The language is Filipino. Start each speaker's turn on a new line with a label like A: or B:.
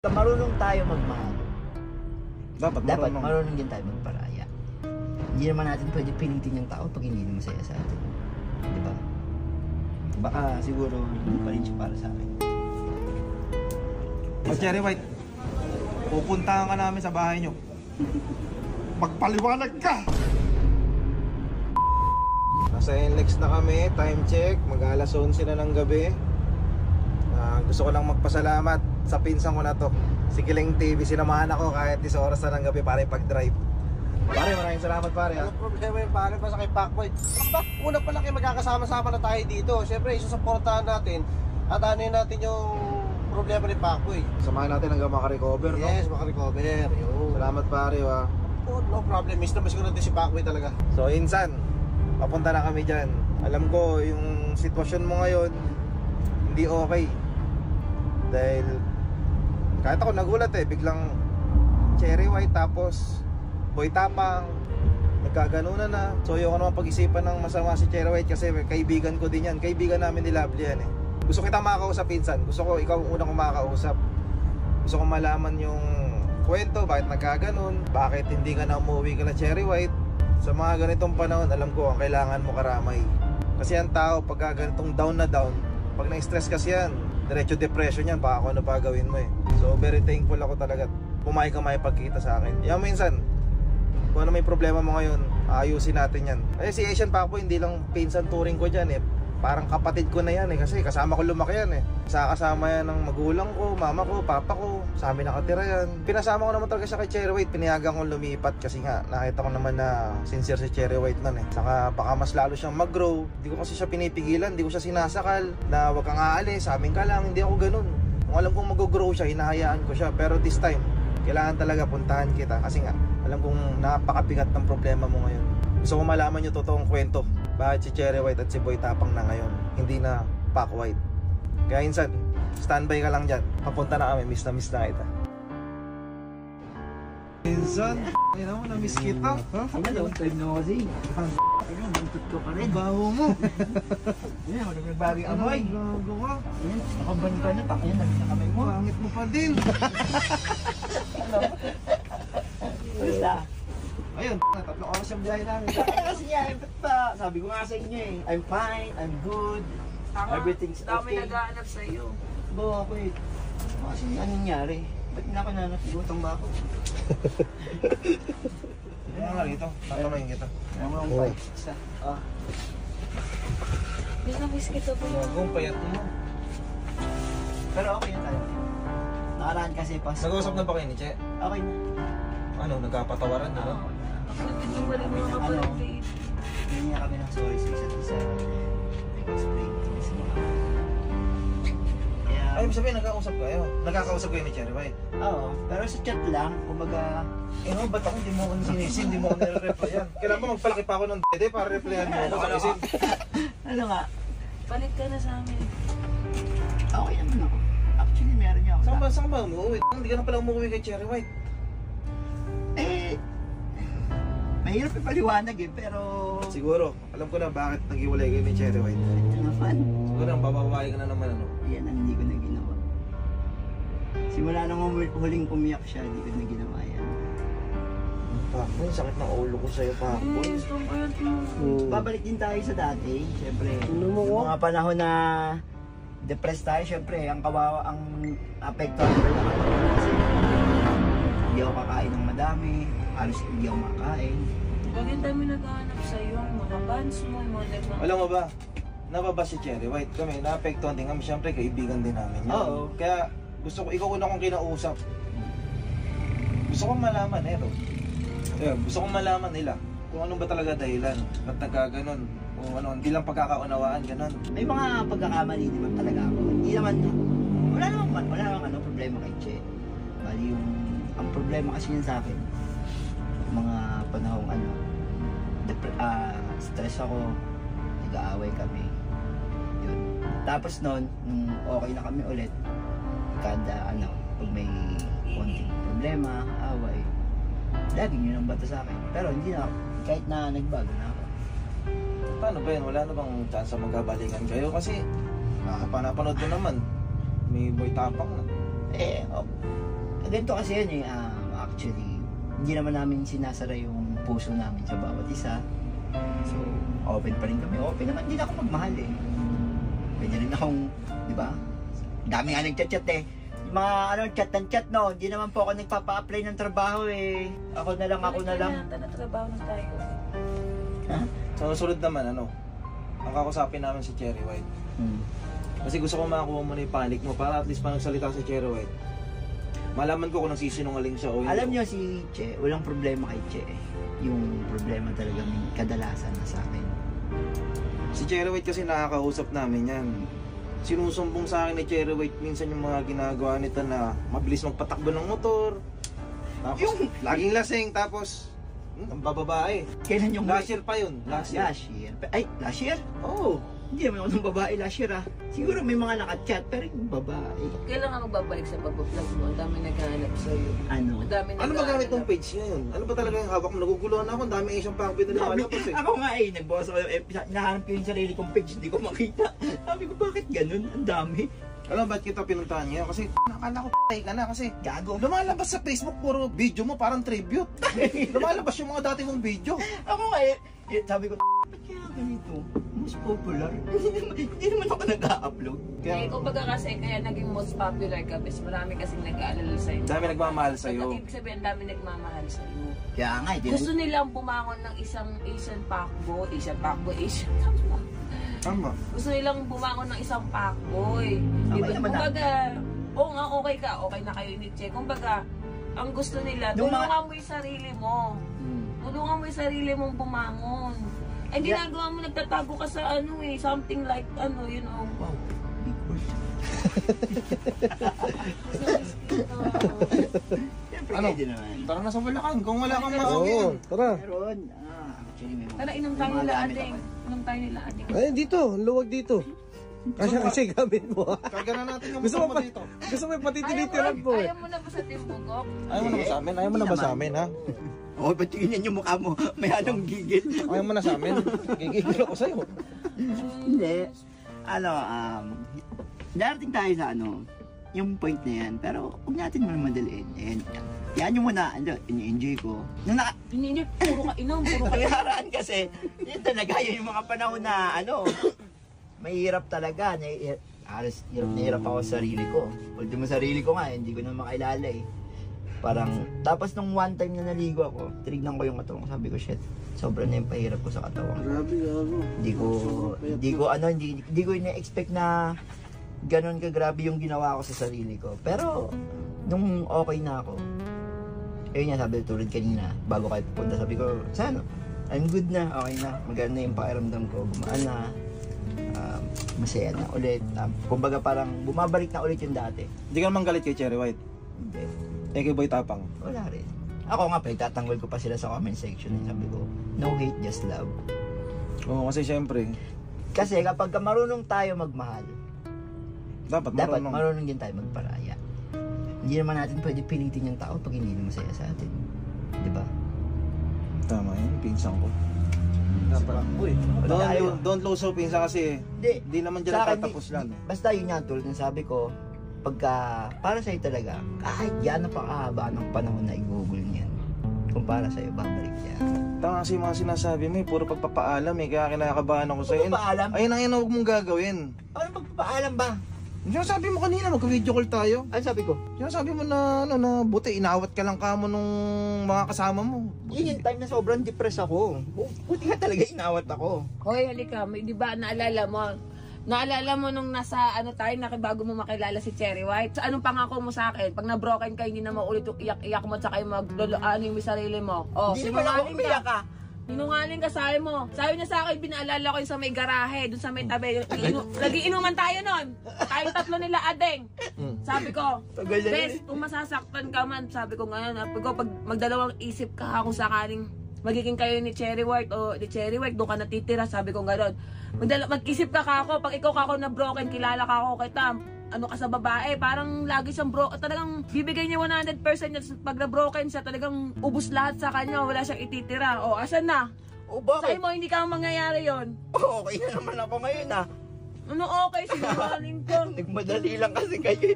A: Marunong tayo magmahal.
B: Dapat
A: marunong din tayo magparaya. Hindi naman natin pwede pilitin yung tao pag hindi na masaya sa atin. Di ba? Baka siguro hindi pa rin siya para sa akin.
B: Cherry White, pupuntahan ka namin sa bahay nyo. Magpaliwanag ka! Nasa NLEX na kami, time check, mag-alas 11 na ng gabi. Gusto ko lang magpasalamat sa pinsan ko na to, si Kiling TV. Sinamahan ako kahit 10 oras na ng gabi para ipag-drive. Pare, maraming salamat pare.
C: Ano problema yung pare pa sa kay Pacboy? Una pa lang kayo magkakasama-sama na tayo dito. Siyempre, isusuportahan natin at anuin natin yung problema ni Pacboy.
B: Samahan natin hanggang makarecover, no?
C: Yes, makarecover.
B: Salamat pare, wa.
C: Oh, no problem. Miss na miss ko natin si Pacboy talaga.
B: So insan, papunta na kami dyan. Alam ko yung sitwasyon mo ngayon hindi okay. Dahil kahit ako nagulat biglang Cherry White tapos Boy Tapang, nagkaganunan na. So yung naman pag-isipan ng masama si Cherry White kasi kaibigan ko din yan. Kaibigan namin ni Lovely yan Gusto kita makakausap pinsan. Gusto ko ikaw ang unang kumakausap. Gusto ko malaman yung kwento, bakit nagkaganon, bakit hindi ka na umuwi ka na Cherry White. Sa mga ganitong panahon, alam ko ang kailangan mo karamay. Kasi ang tao pag ganitong down na down, pag na-stress kasi yan, diretso depression yan, baka kung ano pa gawin mo So very thankful ako talaga. Pumayag ka pagkita sa akin. Yan minsan, kung ano may problema mo ngayon, ayusin natin yan. Si Asian Pacboy, hindi lang pinsan touring ko dyan Parang kapatid ko na yan kasi kasama ko lumaki yan Kasama yan ng magulang ko, mama ko, papa ko. Sa amin nakatira yan. Pinasama ko naman talaga siya kay Cherry White. Pinayagan ko lumipat kasi nga nakita ko naman na sincere si Cherry White nun Saka baka mas lalo siyang mag-grow. Hindi ko kasi siya pinipigilan, hindi ko siya sinasakal na wag kang aalis, sa amin ka lang. Hindi ako ganun. Kung alam kong mag-grow siya, hinahayaan ko siya. Pero this time, kailangan talaga puntahan kita kasi nga alam kong napakabigat ng problema mo ngayon. Gusto ko malaman yung totoong kwento. Bakit si Cherry White at si Boy Tapang na ngayon, hindi na Pac White. Kaya insan, standby ka lang dyan. Papunta na kami, miss na kita. Insan, ayun mo, na-miss kita.
A: Long time na kasi. Ayun, buntot ko pa rin.
B: Baho mo.
A: Ayun, wala nagbago yung amoy.
B: Gago ka.
A: Ayun, nakaban ka na. Ayun, nagkakamay mo.
B: Pangit mo pa din.
A: Basta.
B: Ayun, 3 oras yung biyahe namin.
A: Kasi niya, pa. Sabi ko nga sa inyo I'm fine, I'm good. Everything's okay.
D: Dami nag-aanap sa'yo.
A: Bo, ako kasi anong nangyari? Ba't na ako nanatigutom ba ako?
B: Ano nga rito? Tatamayin kita.
A: Ano ang fight? Isa.
D: Miss na miss kita po.
B: Gagong payat mo.
A: Pero okay na tayo. Nakaraan kasi pas.
B: Nag-uusap na ba kayo ni Che?
A: Okay na.
B: Ano, nagkapatawaran na?
D: Hindi mo rin mga kapatid.
A: Hindi niya kami ng sorry sa isa't isa. Nag-explain things mo. Kaya...
B: Ay, sabihin, nagkakausap kayo? Nagkakausap kayo ni Cherry White?
A: Oo, pero sa chat lang, kumbaga...
B: No, ba't ako hindi mo ko sinisin, hindi mo ko nire-replyan? Kailan ba magpalaki pa ako ng dede para replyan mo ako sa isin?
A: Ano nga?
D: Palit ka na sa amin.
A: Okay naman ako. Actually, meron niya ako.
B: Saan ba umuwi? Hindi ka na pala umuwi kay Cherry White.
A: Mahirap ipaliwanag pero...
B: Siguro, alam ko na bakit nag-iwalay kayo ni Cherry White.
A: Ano fan?
B: Siguro, ang bababae ka na naman
A: Yan ang hindi ko na ginawa. Simula nung huling umiyak siya, hindi ko na ginawa yan.
B: Pakboy, sakit ng ulo ko sa'yo, Pakboy.
D: Gusto ko yun.
A: Babalik din tayo sa dati. Siyempre, yung mga panahon na depressed tayo, siyempre, ang kawawa, ang apekto ako rin ako. Kasi hindi ako kakain ng madami, halos hindi ako makain.
D: Lagi dami nag-aanap sa'yo. Ang mga bands mo, mga nag-aanap.
B: Alam mo ba, nababa si Cherry White kami, naapektuhan din kami, siyempre kaibigan din namin yun.
A: Oo.
B: Kaya gusto ko, ikaw una kong kinausap. Gusto kong malaman gusto kong malaman nila kung ano ba talaga dahilan, ba't nagkaganon, kung ano, hindi lang pagkakaunawaan, ganon.
A: May mga pagkakamali naman talaga ako. Hindi naman, wala naman problema kay Che. Bali yung, ang problema kasi yun sa akin, mga panahong stress ako, nag-aaway kami. Yun. Tapos noon, nung okay na kami ulit, kada pag may konting problema, away, lagi nyo nang bato sa akin. Pero hindi na, kahit na nagbago na ako.
B: Paano ba yun? Wala na bang chance magkabalikan kayo? Kasi napanood mo naman, may Boy Tapang na.
A: Ganito kasi yan actually, hindi naman namin sinasara yung puso namin sa bawat isa. So, open pa rin kami. Open naman din ako magmahal eh. Pwede rin akong, di ba? Dami nga nagchat-chat eh. Yung mga chat no, hindi naman po ako nagpapa-apply ng trabaho eh. Ako na lang.
D: Trabaho na tayo.
A: Ha?
B: Sa susunod naman, ang kakusapin namin si Cherry White. Kasi gusto ko makakuha mo na yung panic mo para at least pa nagsalita si Cherry White. Malaman ko kung nagsisinungaling siya o hindi.
A: Alam nyo si Che, walang problema kay Che. Yung problema talaga kadalasan na sa akin.
B: Si Cherry White kasi nakakausap namin yan. Sinusumbong sa akin ni Cherry White minsan yung mga ginagawa nito na mabilis magpatakbo ng motor. Tapos yung laging lasing, tapos ang bababae.
A: Kailan yung
B: Last year pa yun. Last year.
A: Ay, last year?
B: Oo.
A: Hindi naman ako ng babae last year Siguro may mga nakachat, pero yung babae.
D: Kailan ka magbabalik sa pag-vlog mo? Ang dami naghahanap sa'yo.
A: Ano?
D: Ang dami
B: Ano ba gamit ng page niya yun? Ano ba talaga yung hawak mo? Naguguluhan ako. Ang dami Asian Pangpin na lumalabas eh.
A: Ako nga nagbukas ako yung nahanap ko yung sarili kong page, hindi ko makita. Sabi ko, bakit ganun? Ang dami.
B: Alam ba kita pinuntahan niya? Kasi nakala ko patay ka na kasi
A: Gago.
B: lumalabas sa Facebook puro video mo parang tribute. Lumalabas yung mga dati mong video.
A: Ako nga sabi ko, ba't kaya ganito? Most popular. Hindi naman ako nag-a-upload.
D: Kaya kumbaga kasi kaya naging most popular ka kasi marami kasing nag-aalala sa'yo.
B: Dami nagmamahal sa'yo.
D: Ibig sabihin, dami nagmamahal sa'yo.
A: Kaya nga,
D: Gusto nilang bumangon ng isang Asian fuckboy.
B: Tama.
D: Gusto nilang bumangon ng isang fuckboy.
A: Okay
D: Diba?
A: naman
D: Kumbaga, oo nga, okay ka. Okay na kayo ni Che. Kumbaga, ang gusto nila,
A: Yung
D: tulungan mo yung sarili mo. Tulungan mo yung sarili mong bumangon. Eh, ginagawa mo, nagtatago ka sa something like, you know.
A: Wow, big word. Siyempre,
B: Ano?
A: pwede naman.
B: Tara na sa Bulacan kung wala kang
D: Oo.
B: makakin.
C: Tara.
A: Meron. Actually, may mga...
D: Tara, inom tayo
A: may mga
D: nila,
A: gamit
D: ading.
A: ako.
D: Inom tayo nila, ading.
C: Ay, dito. Luwag dito. Kasi gamit mo.
B: Karga na natin yung
C: Gusto
B: motor
C: mo
B: mo
C: pa,
B: dito.
C: gusto mo patitinitiran po eh.
D: Ayaw mo na ba sa timbugok?
B: Ayaw mo na ba sa amin? Ayaw mo na ba sa amin, ha?
A: Oh, ba't tingnan yung mukha mo? May anong gigil.
B: Ayaw mo na sa amin? Gigigil ako sa'yo.
A: Hindi. Darating tayo sa yung point na yan. Pero huwag natin madaliin. And yan yung muna, ini-enjoy ko.
D: Hindi, puro ka inom, puro ka inom.
A: Nakaraan kasi, yun talaga yung mga panahon na mahirap talaga. Nahirap ako sa sarili ko. Ultimo sarili ko nga, hindi ko na makilala eh. Parang, tapos nung one time na naligo ako, tinignan ko yung katawan ko, sabi ko, shit, sobrang na yung pahirap ko sa katawan.
C: Grabe,
A: Hindi ko ina-expect na ganon ka grabe yung ginawa ko sa sarili ko. Pero, nung okay na ako, ayun nga sabi tulad kanina, bago kayo pupunta, sabi ko, sana, I'm good na, okay na, maganda na yung pakiramdam ko, gumaan na, masaya na ulit. Kumbaga parang bumabalik na ulit yung dati.
B: Hindi ka naman galit kay Cherry White.
A: Hindi.
B: Eh kay Boy Tapang.
A: Wala rin. Ako nga, tatanggol ko pa sila sa comment section. Sabi ko, no hate, just love.
B: Oo, kasi syempre,
A: Kasi kapag marunong tayo magmahal,
B: dapat
A: dapat
B: marunong.
A: marunong din tayo magparaya. Hindi naman natin pwede pilitin yung tao pag hindi na masaya sa atin. Di ba?
B: Tama yun, pinsan ko.
A: Dapat. Uy, wala tayo.
B: Don't lose hope, pinsan kasi
A: Hindi.
B: hindi naman dyan
A: Sa akin,
B: natatapos lang.
A: Basta yun nga, tulad ng sabi ko, pagka, para sa'yo talaga, kahit yan na pakahaba ng panahon na i-google niyan, kung para sa'yo, babalik yan.
B: Tama kasi yung mga sinasabi mo eh, puro pagpapaalam eh, kaya kinakabahan ako sa'yo.
A: Pagpapaalam?
B: Ayun ang huwag mong gagawin.
A: Ano pagpapaalam ba?
B: Yung sabi mo kanina, mag-video call tayo.
A: Ano sabi ko?
B: Yung sabi mo na, na buti, inawat ka lang kamo nung mga kasama mo.
A: Yun yung time na sobrang depressed ako. Buti nga talaga inawat ako.
D: Hoy, halika, di ba naalala mo nung nasa tayo, bago mo makilala si Cherry White? Sa anong pangako mo sa akin? Pag na-broken ka, hindi na maulit yung iyak-iyak mo at saka yung yung sarili mo. Oh,
A: Hindi naman ako umiyak ka.
D: Sinungaling ka, sabi mo. Sabi niya sa akin, binaalala ko yung sa may garahe, dun sa may tabi. Nag-iinuman tayo nun. Tayong tatlo nila, adeng. Sabi ko,
A: Tagal na
D: bes, kung masasaktan ka man, sabi ko ngayon, pag magdalawang isip ka kung sakaling magiging kayo ni Cherry White o ni Cherry White, doon ka natitira, sabi ko gano'n. Mag-isip ka ako, pag ikaw ka ako na broken, kilala ka ako kita, ano ka sa babae, parang lagi siyang talagang bibigay niya 100% niya. Pag na-broken siya, talagang ubus lahat sa kanya, wala siyang ititira. O, asan na?
A: O bakit?
D: Sa'yo mo, hindi ka mangyayari yon.
A: Okay na naman ako ngayon
D: Ano okay? Sinungaling ko.
A: Nagmadali lang kasi kayo.